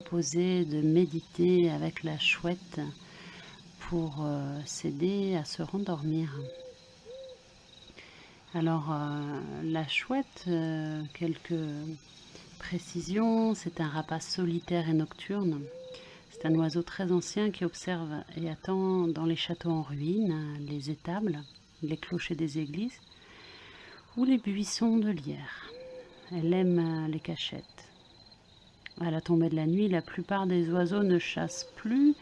proposer de méditer avec la chouette pour s'aider à se rendormir. Alors, la chouette, quelques précisions, c'est un rapace solitaire et nocturne. C'est un oiseau très ancien qui observe et attend dans les châteaux en ruine, les étables, les clochers des églises ou les buissons de lierre. Elle aime les cachettes. À la tombée de la nuit, la plupart des oiseaux ne chassent plus,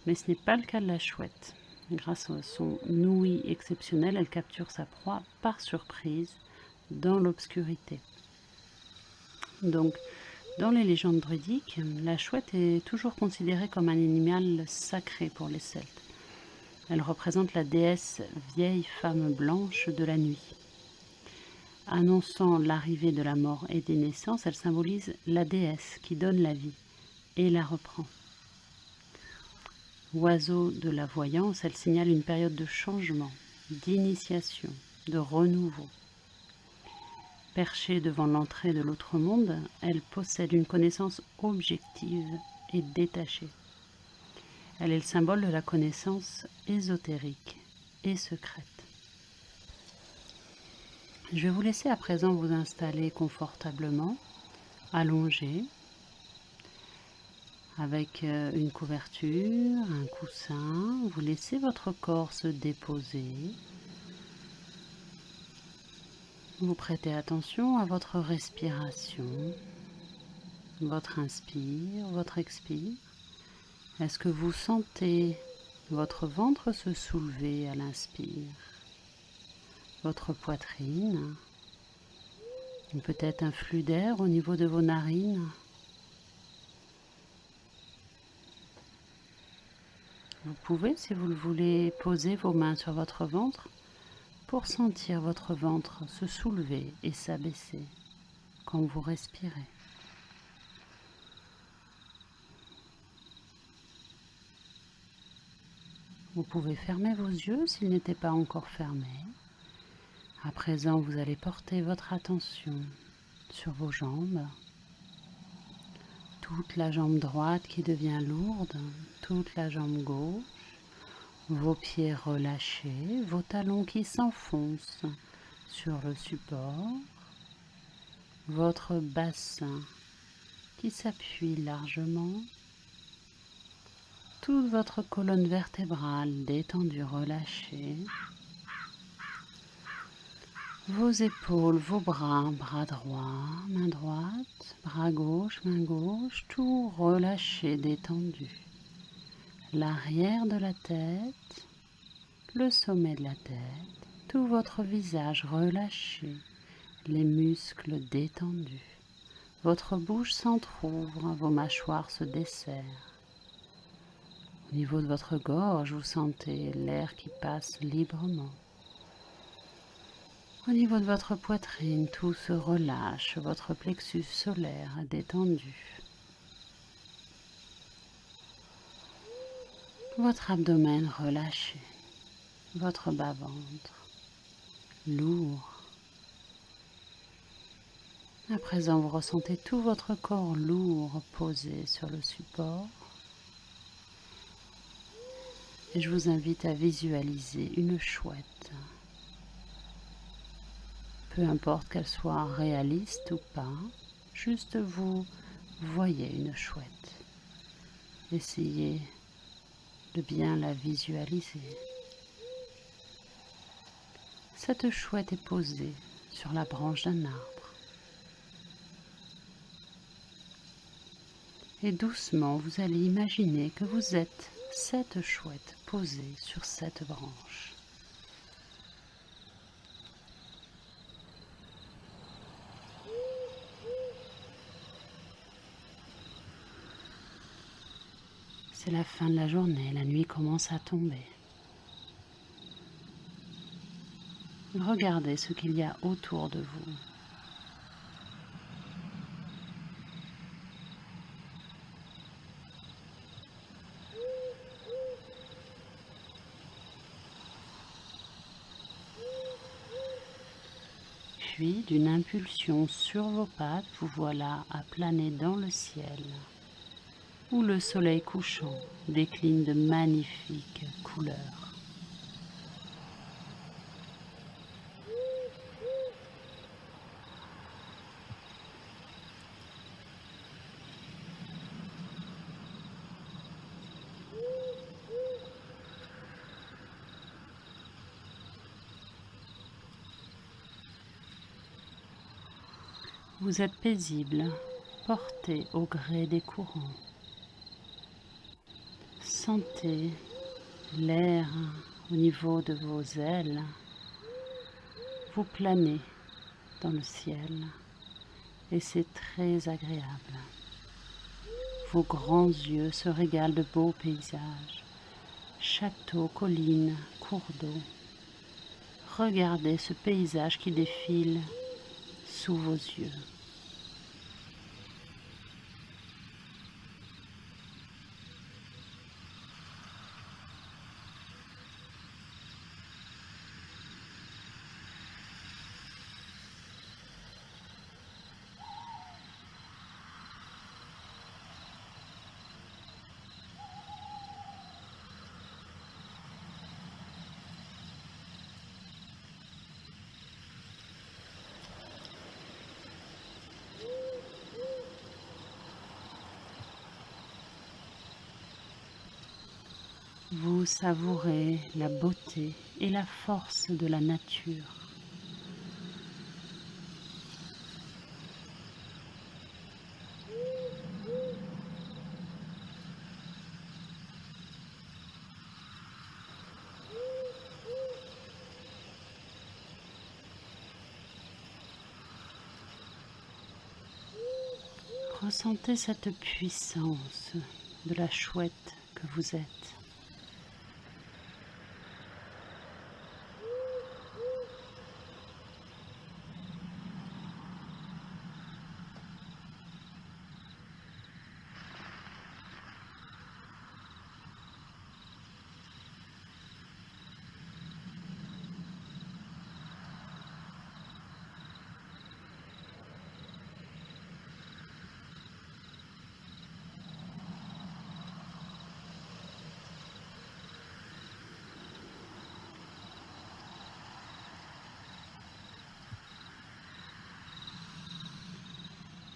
mais ce n'est pas le cas de la chouette. Grâce à son ouïe exceptionnel, elle capture sa proie par surprise dans l'obscurité. Donc, dans les légendes druidiques, la chouette est toujours considérée comme un animal sacré pour les Celtes. Elle représente la déesse vieille femme blanche de la nuit. Annonçant l'arrivée de la mort et des naissances, elle symbolise la déesse qui donne la vie et la reprend. Oiseau de la voyance, elle signale une période de changement, d'initiation, de renouveau. Perchée devant l'entrée de l'autre monde, elle possède une connaissance objective et détachée. Elle est le symbole de la connaissance ésotérique et secrète. Je vais vous laisser à présent vous installer confortablement, allongé, avec une couverture, un coussin. Vous laissez votre corps se déposer. Vous prêtez attention à votre respiration, votre inspire, votre expire. Est-ce que vous sentez votre ventre se soulever à l'inspire, votre poitrine, peut-être un flux d'air au niveau de vos narines? Vous pouvez, si vous le voulez, poser vos mains sur votre ventre pour sentir votre ventre se soulever et s'abaisser quand vous respirez. Vous pouvez fermer vos yeux s'ils n'étaient pas encore fermés. À présent, vous allez porter votre attention sur vos jambes. Toute la jambe droite qui devient lourde, toute la jambe gauche, vos pieds relâchés, vos talons qui s'enfoncent sur le support, votre bassin qui s'appuie largement, toute votre colonne vertébrale détendue, relâchée, vos épaules, vos bras, bras droit, main droite, bras gauche, main gauche, tout relâché, détendu. L'arrière de la tête, le sommet de la tête, tout votre visage relâché, les muscles détendus. Votre bouche s'entrouvre, vos mâchoires se desserrent. Au niveau de votre gorge, vous sentez l'air qui passe librement. Au niveau de votre poitrine, tout se relâche, votre plexus solaire est détendu. Votre abdomen relâché, votre bas-ventre lourd. À présent, vous ressentez tout votre corps lourd posé sur le support. Et je vous invite à visualiser une chouette. Peu importe qu'elle soit réaliste ou pas, juste vous voyez une chouette. Essayez de bien la visualiser. Cette chouette est posée sur la branche d'un arbre. Et doucement, vous allez imaginer que vous êtes cette chouette posée sur cette branche. C'est la fin de la journée, la nuit commence à tomber. Regardez ce qu'il y a autour de vous. Puis, d'une impulsion sur vos pattes, vous voilà à planer dans le ciel. où le soleil couchant décline de magnifiques couleurs. Vous êtes paisible, porté au gré des courants. Sentez l'air au niveau de vos ailes. Vous planez dans le ciel et c'est très agréable. Vos grands yeux se régalent de beaux paysages, châteaux, collines, cours d'eau. Regardez ce paysage qui défile sous vos yeux. Vous savourez la beauté et la force de la nature. Ressentez cette puissance de la chouette que vous êtes.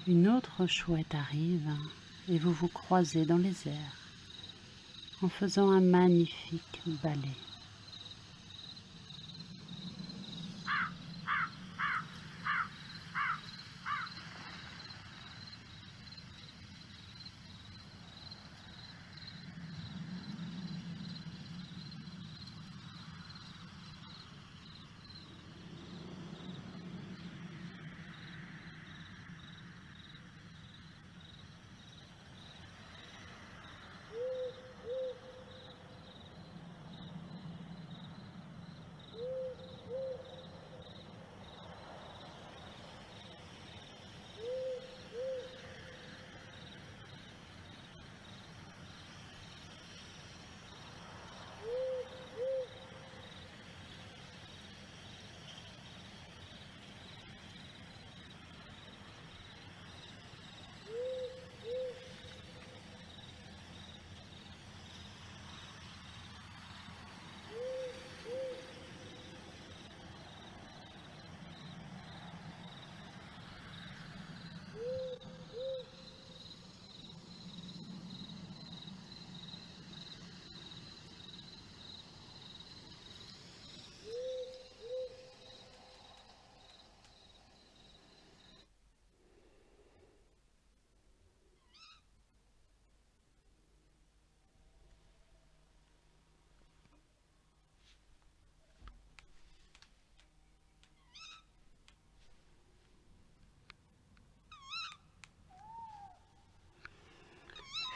Une autre chouette arrive et vous vous croisez dans les airs en faisant un magnifique ballet.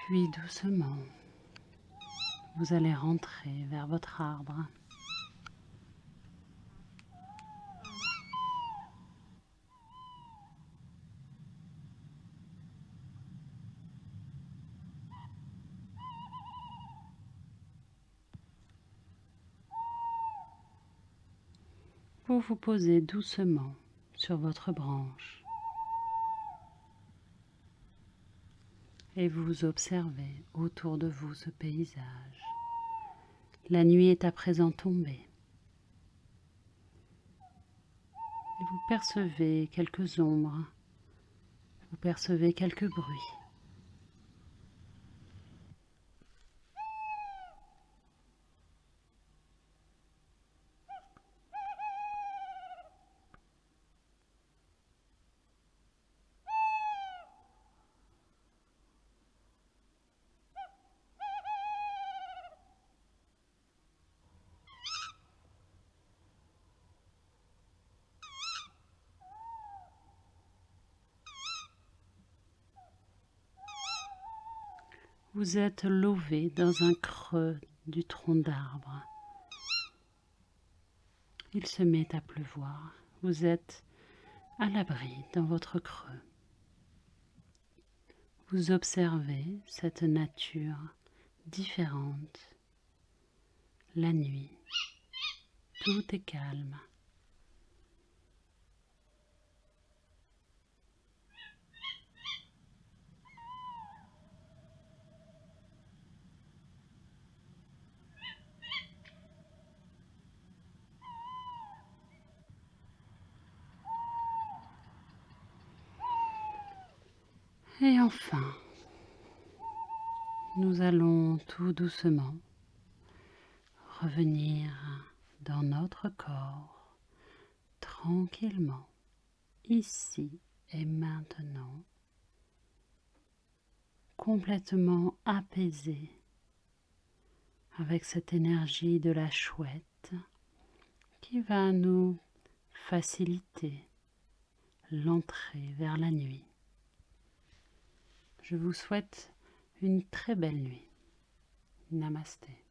Puis doucement, vous allez rentrer vers votre arbre. Vous vous posez doucement sur votre branche et vous observez autour de vous ce paysage. La nuit est à présent tombée. Et vous percevez quelques ombres, vous percevez quelques bruits. Vous êtes lové dans un creux du tronc d'arbre. Il se met à pleuvoir. Vous êtes à l'abri dans votre creux. Vous observez cette nature différente. La nuit, tout est calme. Et enfin, nous allons tout doucement revenir dans notre corps, tranquillement, ici et maintenant, complètement apaisé avec cette énergie de la chouette qui va nous faciliter l'entrée vers la nuit. Je vous souhaite une très belle nuit. Namasté.